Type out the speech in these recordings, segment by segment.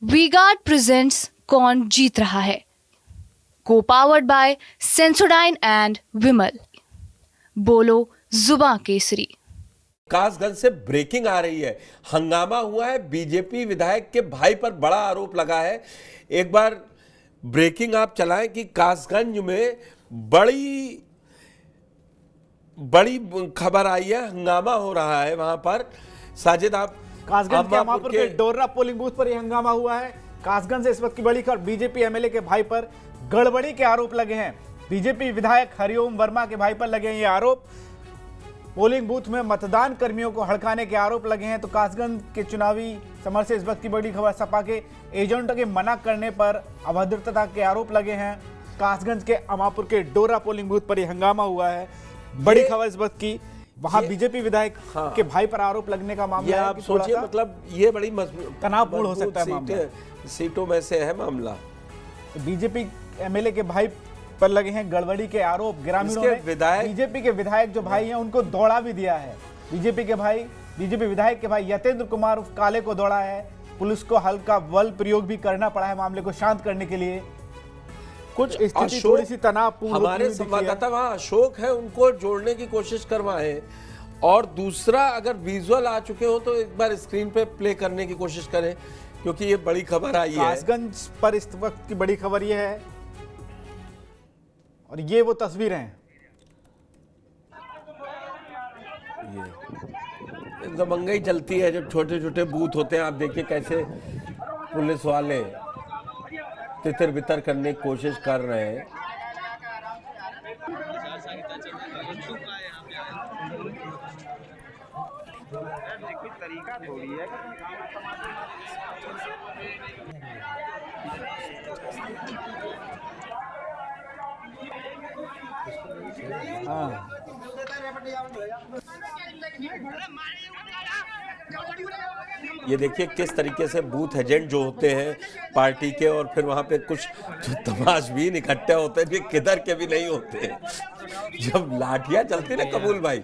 V-Guard presents कौन जीत रहा है, को पावर्ड बाय सेंसोडाइन एंड विमल। बोलो जुबां केसरी। कासगंज से ब्रेकिंग आ रही है। हंगामा हुआ है, बीजेपी विधायक के भाई पर बड़ा आरोप लगा है। एक बार ब्रेकिंग आप चलाएं कि कासगंज में बड़ी खबर आई है, हंगामा हो रहा है वहां पर। साजिद, आप कासगंज के अमापुर के डोररा पोलिंग बूथ पर यह हंगामा हुआ है। कासगंज से इस वक्त की बड़ी खबर, बीजेपी एमएलए के भाई पर गड़बड़ी के आरोप लगे हैं। बीजेपी विधायक हरिओम वर्मा के भाई पर लगे हैं ये आरोप। पोलिंग बूथ में मतदान कर्मियों को हड़काने के आरोप लगे हैं। तो कासगंज के चुनावी समर से इस वक्त की बड़ी खबर, सपा के एजेंटों के मना करने पर अभद्रता के आरोप लगे हैं। कासगंज के अमापुर के डोरा पोलिंग बूथ पर यह हंगामा हुआ है। बड़ी खबर इस वक्त की, वहां बीजेपी विधायक के भाई पर आरोप लगने का मामला है। आप सोचिए, मतलब ये बड़ी तनावपूर्ण हो सकता है मामला। सीटों में से है मामला। तो बीजेपी एमएलए के भाई पर लगे हैं गड़बड़ी के आरोप। ग्रामीणों ने बीजेपी के विधायक जो भाई हैं उनको दौड़ा भी दिया है। बीजेपी विधायक के भाई यतेंद्र कुमार काले को दौड़ा है। पुलिस को हल्का बल प्रयोग भी करना पड़ा है मामले को शांत करने के लिए। कुछ स्थिति थोड़ी सी तनावपूर्ण हमारे संवाददाता वहां अशोक है, उनको जोड़ने की कोशिश करवाएं। और दूसरा, अगर विजुअल आ चुके हो तो एक बार स्क्रीन पे प्ले करने की कोशिश करें, क्योंकि ये बड़ी खबर आई है। कासगंज पर इस वक्त की बड़ी खबर ये है, और ये वो तस्वीरें हैं। ये दबंगई चलती है जब छोटे छोटे बूथ होते हैं। आप देखिए कैसे पुलिस वाले तितर बितर करने की कोशिश कर रहे हैं। ये देखिए किस तरीके से बूथ एजेंट जो होते हैं पार्टी के, और फिर वहां पे कुछ जो तमाशबीन इकट्ठे होते हैं, किधर के भी नहीं होते। जब लाठियां चलती ना कबूल भाई,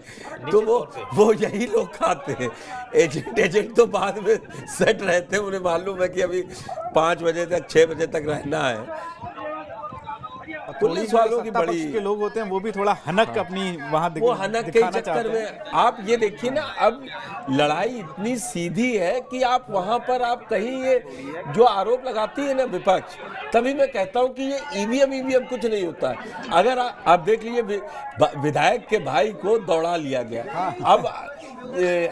तो वो यही लोग खाते हैं। एजेंट तो बाद में सेट रहते हैं, उन्हें मालूम है कि अभी 5 बजे तक 6 बजे तक रहना है। पुलिस वालों की बड़ी के लोग होते हैं, वो भी थोड़ा हनक अपनी वहां वो हनक के चक्कर में आप ये देखिए ना, अब लड़ाई इतनी सीधी है कि आप वहां पर आप कहीं ये जो आरोप लगाती है ना विपक्ष, तभी मैं कहता हूं कि ये ईवीएम कुछ नहीं होता है। अगर आप देख लीजिए, विधायक के भाई को दौड़ा लिया गया। अब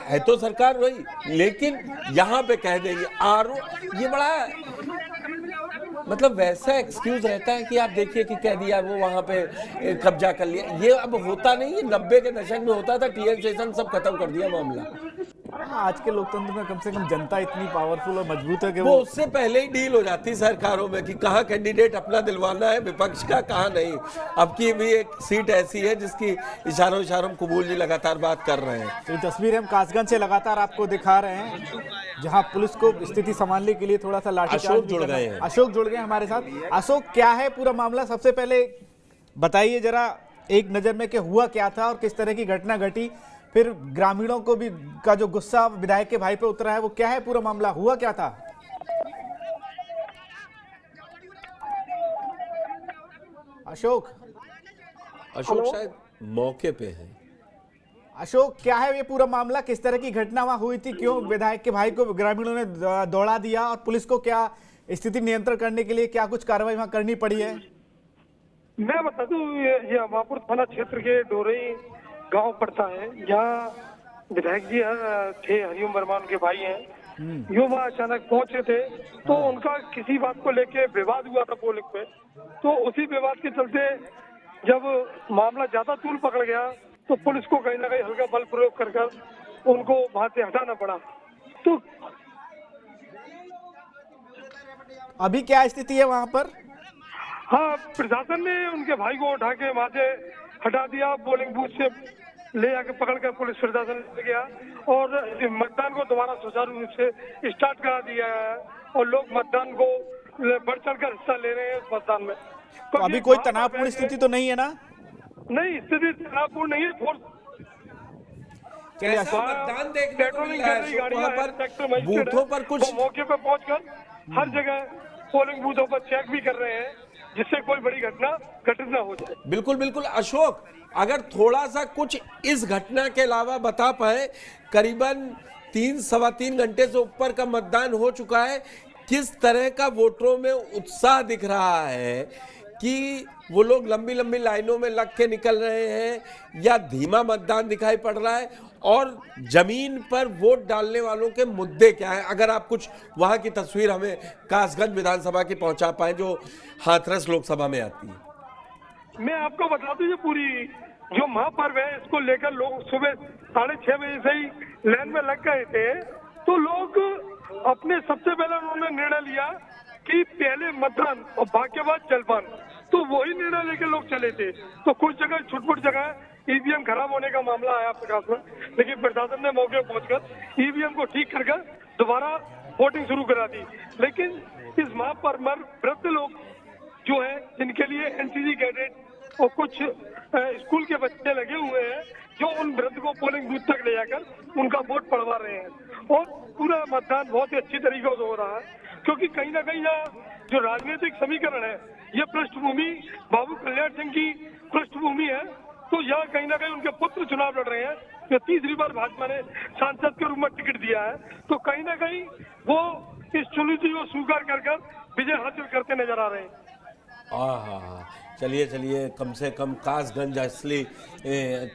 है तो सरकार वही, लेकिन यहाँ पे कह देंगे आरोप, ये बड़ा मतलब वैसा एक्सक्यूज रहता है कि आप देखिए कि कह दिया वो वहां पे कब्जा कर लिया। ये अब होता नहीं है, 90 के दशक में होता था। टीएन शेषन सब खत्म कर दिया मामला। आज के लोकतंत्र में कम से कम जनता इतनी पावरफुल और मजबूत है कि वो उससे पहले ही डील हो जाती सरकारों में कि कहाँ कैंडिडेट अपना दिलवाना है विपक्ष का, कहाँ नहीं। अब की भी एक सीट ऐसी है जिसकी इशारों कबूल जी लगातार बात कर रहे हैं। तो तस्वीर हम कासगंज से लगातार आपको दिखा रहे हैं, जहां पुलिस को स्थिति संभालने के लिए थोड़ा सा लाठीचार्ज जुड़ गए हैं। अशोक जुड़ गए हमारे साथ। अशोक, क्या है पूरा मामला? सबसे पहले बताइए जरा एक नजर में कि हुआ क्या था और किस तरह की घटना घटी, फिर ग्रामीणों को भी का जो गुस्सा विधायक के भाई पे उतरा है वो क्या है, पूरा मामला हुआ क्या था? अशोक शायद मौके पे है। अशोक, क्या है ये पूरा मामला? किस तरह की घटना वहां हुई थी? क्यों विधायक के भाई को ग्रामीणों ने दौड़ा दिया, और पुलिस को क्या स्थिति नियंत्रण करने के लिए क्या कुछ कार्रवाई वहां करनी पड़ी है? मैं बता दूं, ये अमापुर थाना क्षेत्र के डोरई गांव पड़ता है। यहाँ विधायक जी थे, हरिओम वर्मा के भाई हैं। यो वहाँ अचानक पहुंचे थे, तो उनका किसी बात को लेके विवाद हुआ था पोलिंग पे। तो उसी विवाद के चलते जब मामला ज्यादा तूल पकड़ गया, तो पुलिस को कहीं ना कहीं हल्का बल प्रयोग कर उनको वहां से हटाना पड़ा। तो अभी क्या स्थिति है वहां पर? हाँ, प्रशासन ने उनके भाई को उठा के वहां से हटा दिया। पोलिंग बूथ से ले आके पकड़ कर पुलिस प्रशासन ले गया, और मतदान को दोबारा सुचारू रूप से स्टार्ट करा दिया है, और लोग मतदान को बढ़ चढ़ कर हिस्सा ले रहे हैं इस मतदान में। तो अभी कोई तनावपूर्ण स्थिति तो नहीं है ना? नहीं, स्थिति तनावपूर्ण नहीं है। मतदान देखने को मिल रहा है, वहाँ पर बूथों पर कुछ मौके पर पहुंचकर हर जगह पोलिंग बूथों पर चेक भी कर रहे हैं, जिससे कोई बड़ी घटना घटित ना हो जाए। बिल्कुल बिल्कुल अशोक, अगर थोड़ा सा कुछ इस घटना के अलावा बता पाए, करीबन 3-3.25 घंटे से ऊपर का मतदान हो चुका है, किस तरह का वोटरों में उत्साह दिख रहा है कि वो लोग लंबी लंबी लाइनों में लग के निकल रहे हैं या धीमा मतदान दिखाई पड़ रहा है, और जमीन पर वोट डालने वालों के मुद्दे क्या हैं? अगर आप कुछ वहां की तस्वीर हमें कासगंज विधानसभा की पहुंचा पाए जो हाथरस लोकसभा में आती है। मैं आपको बता दूं, ये पूरी जो महापर्व है इसको लेकर लोग सुबह 6:30 बजे से ही लाइन में लग गए थे। तो लोग अपने सबसे पहले उन्होंने निर्णय लिया कि पहले मतदान और बाकी के बाद जलपान, तो वही निर्णय लेकर लोग चले थे। तो कुछ जगह छुटपुट जगह ईवीएम खराब होने का मामला आया प्रकाश में, लेकिन प्रशासन ने मौके पर पहुंचकर ईवीएम को ठीक कर दोबारा वोटिंग शुरू करा दी। लेकिन इस महापर्व पर वृद्ध लोग जो है, जिनके लिए एनसीसी कैडेट और कुछ स्कूल के बच्चे लगे हुए हैं, जो उन वृद्ध को पोलिंग बूथ तक ले जाकर उनका वोट पड़वा रहे हैं। और पूरा मतदान बहुत ही अच्छी तरीके से हो रहा है, क्योंकि कहीं ना कहीं यहाँ जो राजनीतिक समीकरण है, ये पृष्ठभूमि बाबू कल्याण सिंह की पृष्ठभूमि है। तो यहाँ कहीं ना कहीं उनके पुत्र चुनाव लड़ रहे हैं, जो तीसरी बार भाजपा ने सांसद के रूप में टिकट दिया है। तो कहीं ना कहीं वो इस चुनौती को स्वीकार कर विजय हासिल करते नजर आ रहे हैं। हाँ, चलिए चलिए, कम से कम कासगंज असली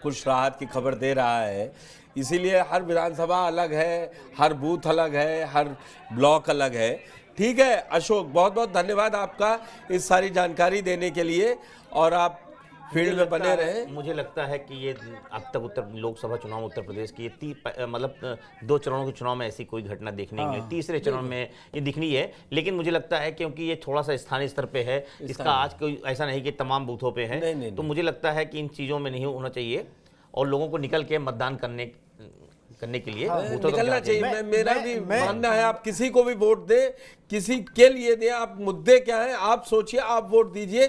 कुछ राहत की खबर दे रहा है। इसीलिए हर विधानसभा अलग है, हर बूथ अलग है, हर ब्लॉक अलग है। ठीक है अशोक, बहुत बहुत धन्यवाद आपका इस सारी जानकारी देने के लिए, और आप फील्ड में बने रहे। मुझे लगता है कि ये अब तक उत्तर लोकसभा चुनाव उत्तर प्रदेश की ये मतलब 2 चरणों के चुनाव में ऐसी कोई घटना देखने को मिली, तीसरे चरण में ये दिखनी है। लेकिन मुझे लगता है क्योंकि ये थोड़ा सा स्थानीय स्तर पे है, इसका आज कोई ऐसा नहीं कि तमाम बूथों पे है, तो मुझे लगता है कि इन चीज़ों में नहीं होना चाहिए और लोगों को निकल के मतदान करने के लिए निकलना चाहिए। मेरा भी मानना है, आप किसी को भी वोट दें, किसी के लिए दें, आप मुद्दे क्या है आप सोचिए, आप वोट दीजिए।